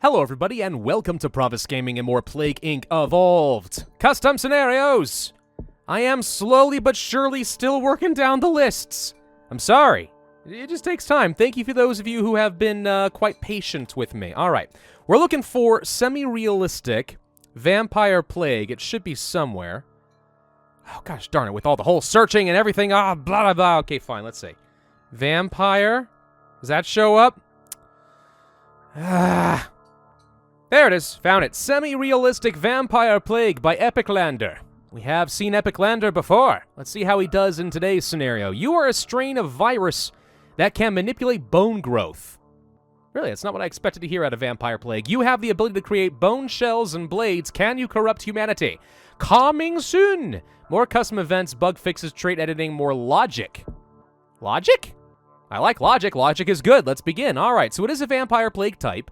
Hello everybody, and welcome to Pravus Gaming and more Plague Inc. Evolved. Custom scenarios! I am slowly but surely still working down the lists. I'm sorry. It just takes time. Thank you for those of you who have been quite patient with me. Alright, we're looking for semi-realistic vampire plague. It should be somewhere. Oh gosh darn it, with all the whole searching and everything. Blah blah blah. Okay, fine, let's see. Vampire. Does that show up? There it is. Found it. Semi-realistic vampire plague by Epiclander. We have seen Epiclander before. Let's see how he does in today's scenario. You are a strain of virus that can manipulate bone growth. Really, that's not what I expected to hear out of vampire plague. You have the ability to create bone shells and blades. Can you corrupt humanity? Coming soon. More custom events, bug fixes, trait editing, more logic. Logic? I like logic. Logic is good. Let's begin. All right, so it is a vampire plague type,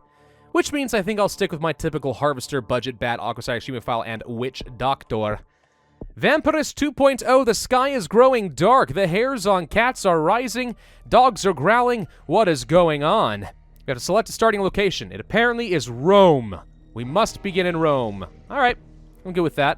which means I think I'll stick with my typical Harvester, Budget, Bat, Aquasite, Humophile, and Witch Doctor. Vampirist 2.0, the sky is growing dark, the hairs on cats are rising, dogs are growling, what is going on? We have to select a starting location. It apparently is Rome. We must begin in Rome. Alright, I'm good with that.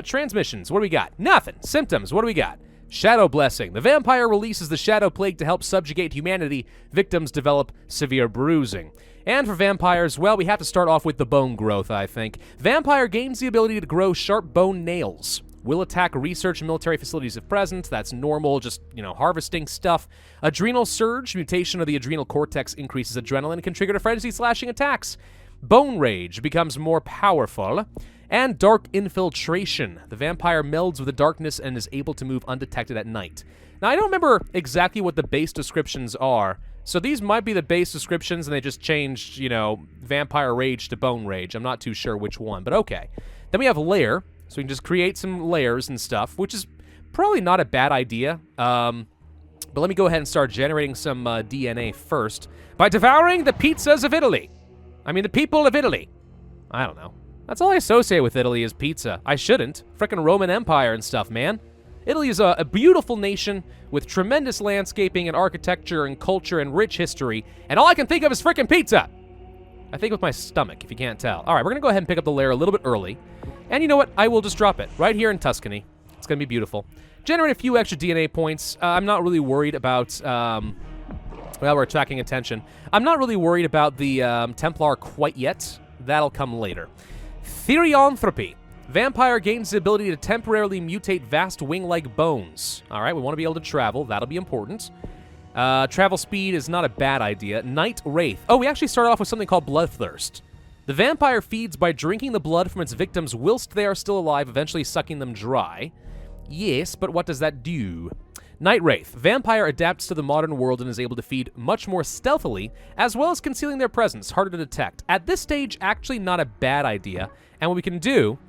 Transmissions, what do we got? Nothing. Symptoms, what do we got? Shadow Blessing. The vampire releases the Shadow Plague to help subjugate humanity. Victims develop severe bruising. And for vampires, well, we have to start off with the bone growth, I think. Vampire gains the ability to grow sharp bone nails. Will attack research and military facilities if present. That's normal, just, harvesting stuff. Adrenal Surge. Mutation of the adrenal cortex increases adrenaline and can trigger to frenzy-slashing attacks. Bone Rage becomes more powerful. And Dark Infiltration. The vampire melds with the darkness and is able to move undetected at night. Now, I don't remember exactly what the base descriptions are, so these might be the base descriptions and they just changed, Vampire Rage to Bone Rage. I'm not too sure which one, but okay. Then we have Lair, so we can just create some layers and stuff, which is probably not a bad idea. But let me go ahead and start generating some DNA first by devouring the pizzas of Italy. I mean, the people of Italy. I don't know. That's all I associate with Italy is pizza. I shouldn't. Frickin' Roman Empire and stuff, man. Italy is a beautiful nation with tremendous landscaping and architecture and culture and rich history, and all I can think of is frickin' pizza. I think with my stomach, if you can't tell. All right, we're gonna go ahead and pick up the layer a little bit early, and you know what? I will just drop it right here in Tuscany. It's gonna be beautiful. Generate a few extra DNA points. I'm not really worried about, well, we're attracting attention. I'm not really worried about the Templar quite yet. That'll come later. Therianthropy. Vampire gains the ability to temporarily mutate vast wing-like bones. All right, we want to be able to travel. That'll be important. Travel speed is not a bad idea. Night Wraith. Oh, we actually start off with something called Bloodthirst. The vampire feeds by drinking the blood from its victims whilst they are still alive, eventually sucking them dry. Yes, but what does that do? Night Wraith. Vampire adapts to the modern world and is able to feed much more stealthily, as well as concealing their presence, harder to detect. At this stage, actually not a bad idea. And what we can do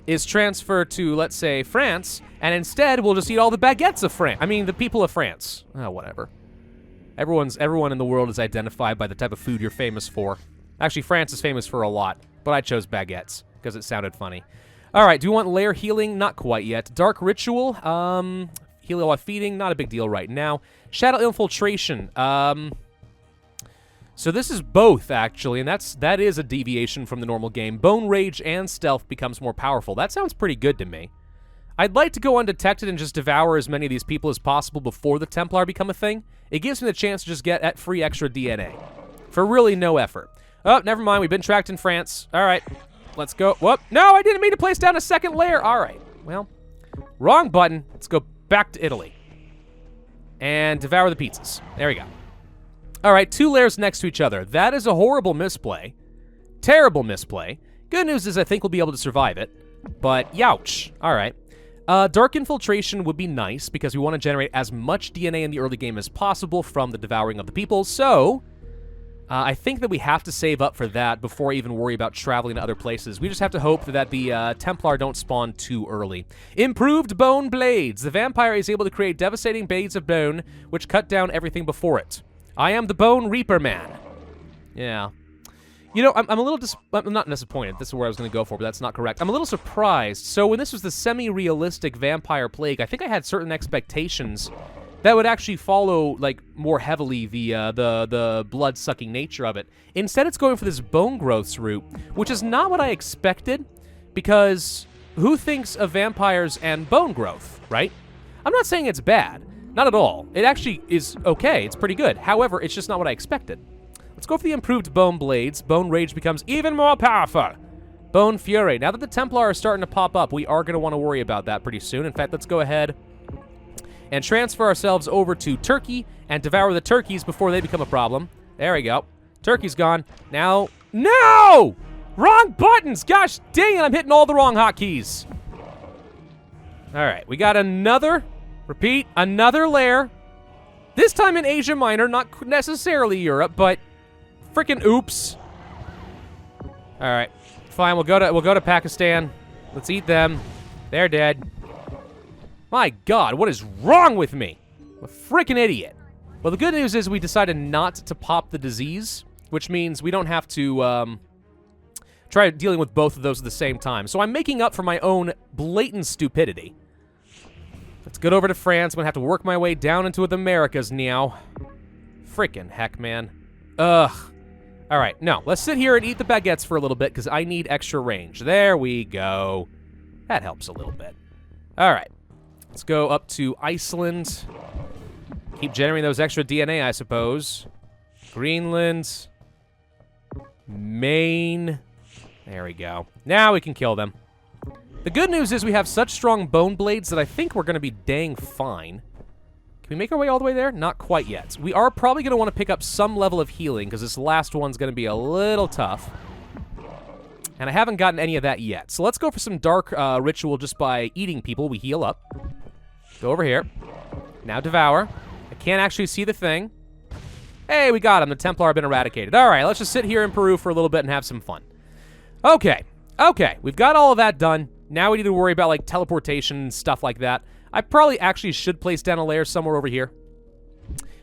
is transfer to, let's say, France, and instead we'll just eat all the baguettes of France. I mean, the people of France. Oh, whatever. Everyone in the world is identified by the type of food you're famous for. Actually, France is famous for a lot, but I chose baguettes because it sounded funny. All right, do we want lair healing? Not quite yet. Dark Ritual. Heal while feeding, not a big deal right now. Shadow Infiltration. So this is both, actually, and that is a deviation from the normal game. Bone Rage and Stealth becomes more powerful. That sounds pretty good to me. I'd like to go undetected and just devour as many of these people as possible before the Templar become a thing. It gives me the chance to just get free extra DNA for really no effort. Oh, never mind. We've been tracked in France. All right, let's go. Whoop. No, I didn't mean to place down a second layer. All right, well, wrong button. Let's go back to Italy and devour the pizzas. There we go. All right, 2 layers next to each other. That is a horrible misplay. Terrible misplay. Good news is I think we'll be able to survive it, but youch. All right. Dark Infiltration would be nice because we want to generate as much DNA in the early game as possible from the devouring of the people, so I think that we have to save up for that before I even worry about traveling to other places. We just have to hope that the Templar don't spawn too early. Improved Bone Blades. The vampire is able to create devastating blades of bone, which cut down everything before it. I am the Bone Reaper Man. Yeah. I'm a little I'm not disappointed. This is where I was going to go for, but that's not correct. I'm a little surprised. So when this was the semi-realistic vampire plague, I think I had certain expectations that would actually follow, like, more heavily the blood-sucking nature of it. Instead, it's going for this bone growths route, which is not what I expected, because who thinks of vampires and bone growth, right? I'm not saying it's bad. Not at all. It actually is okay. It's pretty good. However, it's just not what I expected. Let's go for the improved bone blades. Bone rage becomes even more powerful. Bone fury. Now that the Templar are starting to pop up, we are going to want to worry about that pretty soon. In fact, let's go ahead and transfer ourselves over to Turkey and devour the turkeys before they become a problem. There we go. Turkey's gone. Now, no! Wrong buttons! Gosh dang it, I'm hitting all the wrong hotkeys. All right, we got another, repeat, another lair. This time in Asia Minor, not necessarily Europe, but freaking oops. All right, fine, we'll go to Pakistan. Let's eat them. They're dead. My God, what is wrong with me? I'm a freaking idiot. Well, the good news is we decided not to pop the disease, which means we don't have to try dealing with both of those at the same time. So I'm making up for my own blatant stupidity. Let's get over to France. I'm gonna have to work my way down into the Americas now. Frickin' heck, man. Ugh. All right, no, let's sit here and eat the baguettes for a little bit because I need extra range. There we go. That helps a little bit. All right, let's go up to Iceland. Keep generating those extra DNA, I suppose. Greenland. Maine. There we go. Now we can kill them. The good news is we have such strong bone blades that I think we're going to be dang fine. Can we make our way all the way there? Not quite yet. We are probably going to want to pick up some level of healing because this last one's going to be a little tough. And I haven't gotten any of that yet. So let's go for some dark ritual just by eating people. We heal up. Go over here. Now devour. I can't actually see the thing. Hey, we got him. The Templar have been eradicated. All right, let's just sit here in Peru for a little bit and have some fun. Okay. Okay, we've got all of that done. Now we need to worry about, like, teleportation and stuff like that. I probably actually should place down a lair somewhere over here.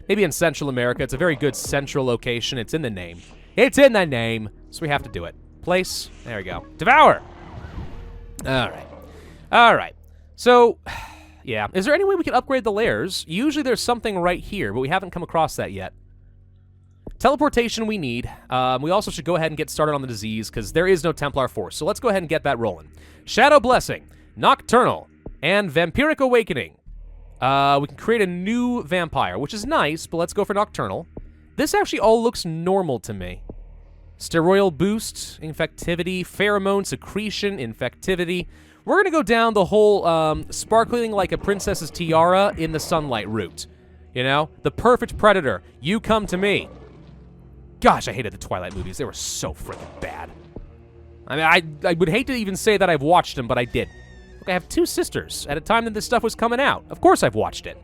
Maybe in Central America. It's a very good central location. It's in the name. It's in the name. So we have to do it. Place. There we go. Devour. All right. All right. So, yeah. Is there any way we can upgrade the lairs? Usually there's something right here, but we haven't come across that yet. Teleportation we need. We also should go ahead and get started on the disease because there is no Templar force. So let's go ahead and get that rolling. Shadow Blessing, Nocturnal, and Vampiric Awakening. We can create a new vampire, which is nice, but let's go for Nocturnal. This actually all looks normal to me. Steroidal Boost, Infectivity, Pheromone Secretion, Infectivity. We're going to go down the whole sparkling like a princess's tiara in the sunlight route. You know? The perfect predator. You come to me. Gosh, I hated the Twilight movies. They were so freaking bad. I mean, I would hate to even say that I've watched them, but I did. Look, I have two sisters at a time that this stuff was coming out. Of course I've watched it.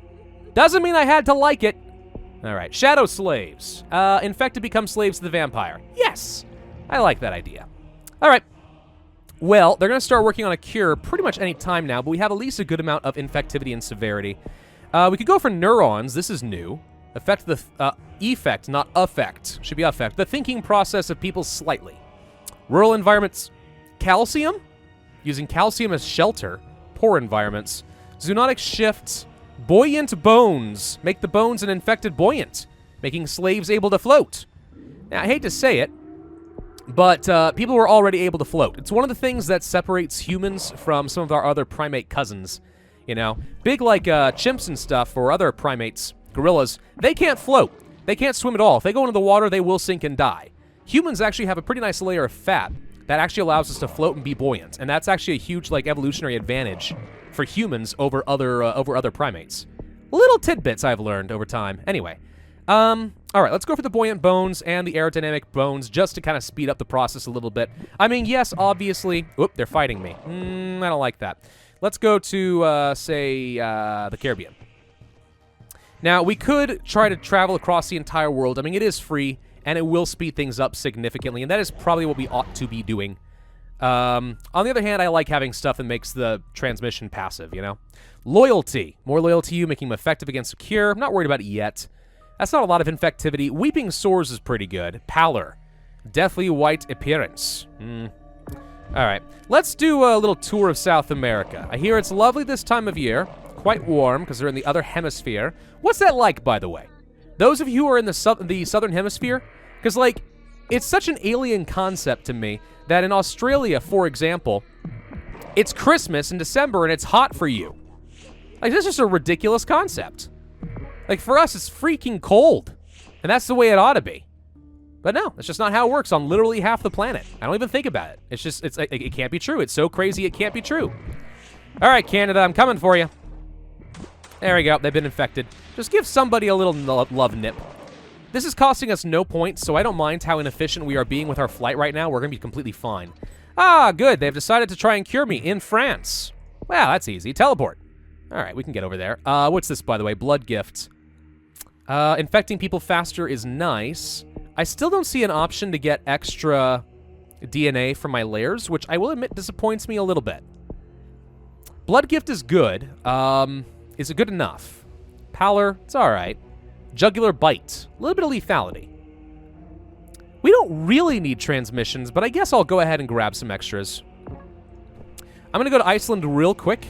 Doesn't mean I had to like it. All right, Shadow Slaves. Infected become slaves to the vampire. Yes, I like that idea. All right. Well, they're going to start working on a cure pretty much any time now, but we have at least a good amount of infectivity and severity. We could go for neurons. This is new. Affect the... effect, not affect. Should be affect. The thinking process of people slightly. Rural environments. Calcium? Using calcium as shelter. Poor environments. Zoonotic shifts. Buoyant bones. Make the bones an infected buoyant. Making slaves able to float. Now, I hate to say it, but people were already able to float. It's one of the things that separates humans from some of our other primate cousins. You know? Big like chimps and stuff or other primates, gorillas, they can't float. They can't swim at all. If they go into the water, they will sink and die. Humans actually have a pretty nice layer of fat that actually allows us to float and be buoyant, and that's actually a huge, like, evolutionary advantage for humans over other primates. Little tidbits I've learned over time. Anyway, all right, let's go for the buoyant bones and the aerodynamic bones just to kind of speed up the process a little bit. I mean, yes, obviously. Oop, they're fighting me. I don't like that. Let's go to, say, the Caribbean. Now, we could try to travel across the entire world. I mean, it is free, and it will speed things up significantly, and that is probably what we ought to be doing. On the other hand, I like having stuff that makes the transmission passive, you know? Loyalty. More loyal to you, making them effective against a cure. I'm not worried about it yet. That's not a lot of infectivity. Weeping Sores is pretty good. Pallor. Deathly white appearance. All right. Let's do a little tour of South America. I hear it's lovely this time of year. quite warm because they're in the other hemisphere. What's that like, by the way? Those of you who are in the southern hemisphere, because, like, it's such an alien concept to me that in Australia, for example, it's Christmas in December and it's hot for you. Like, this is just a ridiculous concept. Like, for us, it's freaking cold. And that's the way it ought to be. But no, that's just not how it works on literally half the planet. I don't even think about it. It's just, it can't be true. It's so crazy it can't be true. All right, Canada, I'm coming for you. There we go. They've been infected. Just give somebody a little love nip. This is costing us no points, so I don't mind how inefficient we are being with our flight right now. We're going to be completely fine. Ah, good. They've decided to try and cure me in France. Wow, that's easy. Teleport. All right, we can get over there. What's this, by the way? Blood gift. Infecting people faster is nice. I still don't see an option to get extra DNA from my lairs, which I will admit disappoints me a little bit. Blood gift is good. Is it good enough? Pallor, it's all right. Jugular bite, a little bit of lethality. We don't really need transmissions, but I guess I'll go ahead and grab some extras. I'm going to go to Iceland real quick,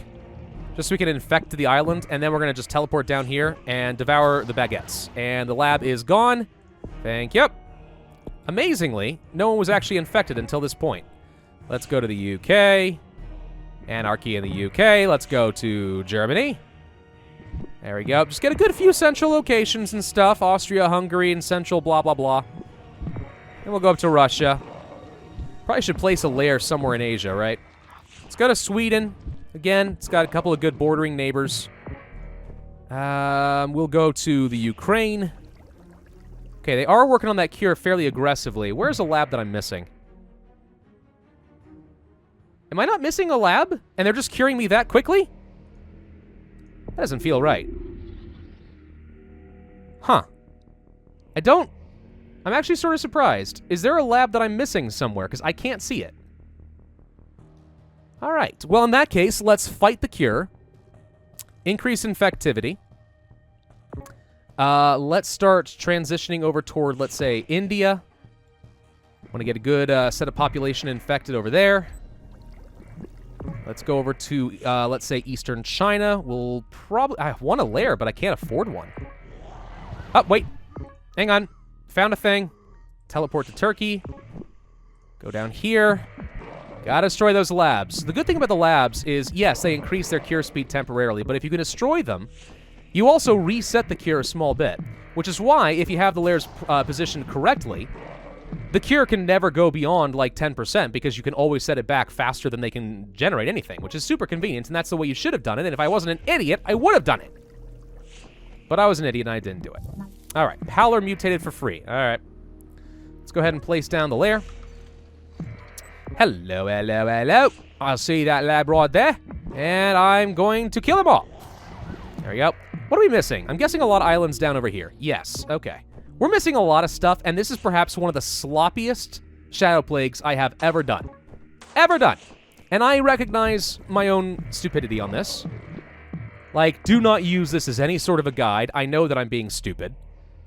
just so we can infect the island, and then we're going to just teleport down here and devour the baguettes. And the lab is gone. Thank you. Amazingly, no one was actually infected until this point. Let's go to the UK. Anarchy in the UK. Let's go to Germany. There we go. Just get a good few central locations and stuff. Austria, Hungary, and central blah, blah, blah. Then we'll go up to Russia. Probably should place a lair somewhere in Asia, right? Let's go to Sweden. Again, it's got a couple of good bordering neighbors. We'll go to the Ukraine. Okay, they are working on that cure fairly aggressively. Where's a lab that I'm missing? Am I not missing a lab? And they're just curing me that quickly? That doesn't feel right. Huh. I'm actually sort of surprised. Is there a lab that I'm missing somewhere? Because I can't see it. All right. Well, in that case, let's fight the cure. Increase infectivity. Let's start transitioning over toward, let's say, India. Want to get a good set of population infected over there. Let's go over to, let's say, Eastern China. We'll probably... I want a lair, but I can't afford one. Oh, wait. Hang on. Found a thing. Teleport to Turkey. Go down here. Gotta destroy those labs. The good thing about the labs is, yes, they increase their cure speed temporarily, but if you can destroy them, you also reset the cure a small bit, which is why, if you have the lairs positioned correctly, the cure can never go beyond, like, 10%, because you can always set it back faster than they can generate anything, which is super convenient, and that's the way you should have done it, and if I wasn't an idiot, I would have done it. But I was an idiot, and I didn't do it. All right, Pallor mutated for free. All right. Let's go ahead and place down the lair. Hello, hello, hello. I see that lab right there, and I'm going to kill them all. There we go. What are we missing? I'm guessing a lot of islands down over here. Yes, okay. We're missing a lot of stuff, and this is perhaps one of the sloppiest Shadow Plagues I have ever done. Ever done. And I recognize my own stupidity on this. Like, do not use this as any sort of a guide. I know that I'm being stupid,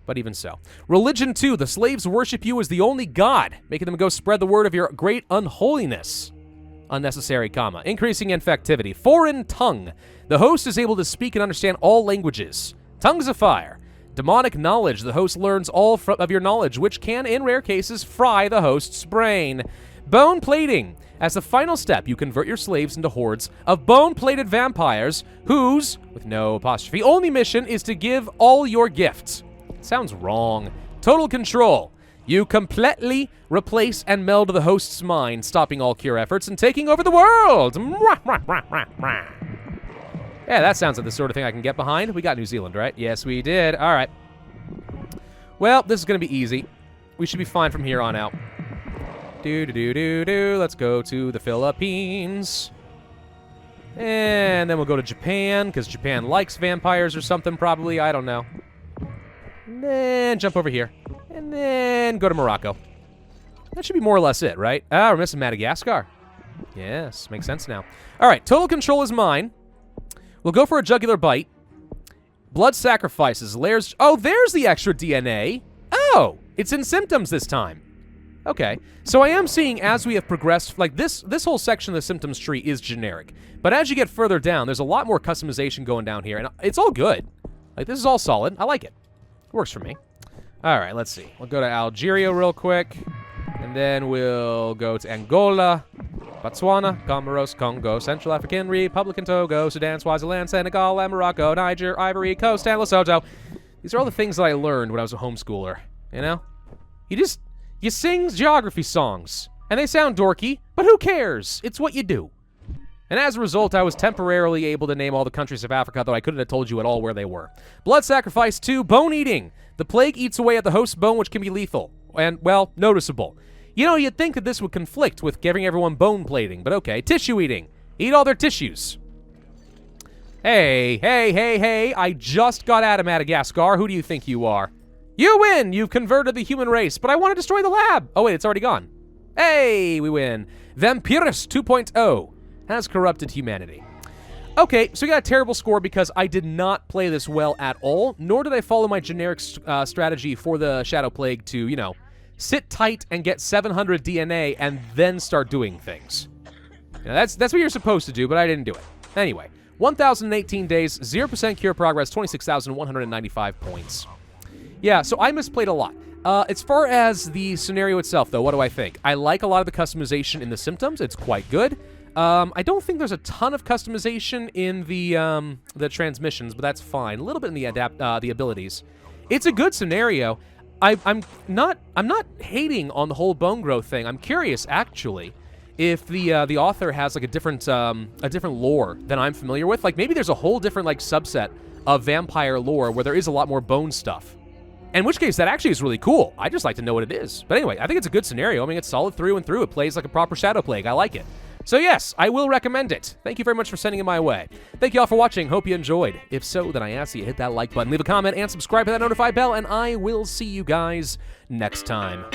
but even so. Religion 2. The slaves worship you as the only god, making them go spread the word of your great unholiness. Unnecessary comma. Increasing infectivity. Foreign tongue. The host is able to speak and understand all languages. Tongues of fire. Demonic knowledge. The host learns all of your knowledge, which can, in rare cases, fry the host's brain. Bone plating. As the final step, you convert your slaves into hordes of bone-plated vampires whose, with no apostrophe, only mission is to give all your gifts. Sounds wrong. Total control. You completely replace and meld the host's mind, stopping all cure efforts and taking over the world. Yeah, that sounds like the sort of thing I can get behind. We got New Zealand, right? Yes, we did. All right. Well, this is going to be easy. We should be fine from here on out. Let's go to the Philippines. And then we'll go to Japan, because Japan likes vampires or something, probably. I don't know. And then jump over here. And then go to Morocco. That should be more or less it, right? Ah, we're missing Madagascar. Yes, makes sense now. All right, total control is mine. We'll go for a jugular bite. Blood sacrifices, lairs. Oh, there's the extra DNA. Oh, it's in symptoms this time. Okay, so I am seeing as we have progressed, like this whole section of the symptoms tree is generic. But as you get further down, there's a lot more customization going down here, and it's all good. Like, this is all solid. I like it. It works for me. All right, let's see. We'll go to Algeria real quick, and then we'll go to Angola, Botswana, Comoros, Congo, Central African Republic, and Togo, Sudan, Swaziland, Senegal, and Morocco, Niger, Ivory Coast, and Lesotho. These are all the things that I learned when I was a homeschooler, you know? You sing geography songs, and they sound dorky, but who cares? It's what you do. And as a result, I was temporarily able to name all the countries of Africa, though I couldn't have told you at all where they were. Blood sacrifice 2, bone eating. The plague eats away at the host's bone, which can be lethal, and, well, noticeable. You know, you'd think that this would conflict with giving everyone bone plating, but okay. Tissue eating. Eat all their tissues. Hey, I just got out of Madagascar. Who do you think you are? You win! You've converted the human race, but I want to destroy the lab! Oh wait, it's already gone. Hey, we win. Vampirus 2.0 has corrupted humanity. Okay, so we got a terrible score because I did not play this well at all, nor did I follow my generic strategy for the Shadow Plague to, you know, sit tight and get 700 DNA and then start doing things. You know, that's what you're supposed to do, but I didn't do it. Anyway, 1,018 days, 0% cure progress, 26,195 points. Yeah, so I misplayed a lot. As far as the scenario itself, though, what do I think? I like a lot of the customization in the symptoms. It's quite good. I don't think there's a ton of customization in the transmissions, but that's fine. A little bit in the abilities. It's a good scenario. I'm not hating on the whole bone growth thing. I'm curious, actually, if the author has like a different lore than I'm familiar with. Like maybe there's a whole different like subset of vampire lore where there is a lot more bone stuff. In which case, that actually is really cool. I just like to know what it is. But anyway, I think it's a good scenario. I mean, it's solid through and through. It plays like a proper Shadow Plague. I like it. So yes, I will recommend it. Thank you very much for sending it my way. Thank you all for watching. Hope you enjoyed. If so, then I ask you to hit that like button, leave a comment, and subscribe to that notify bell, and I will see you guys next time.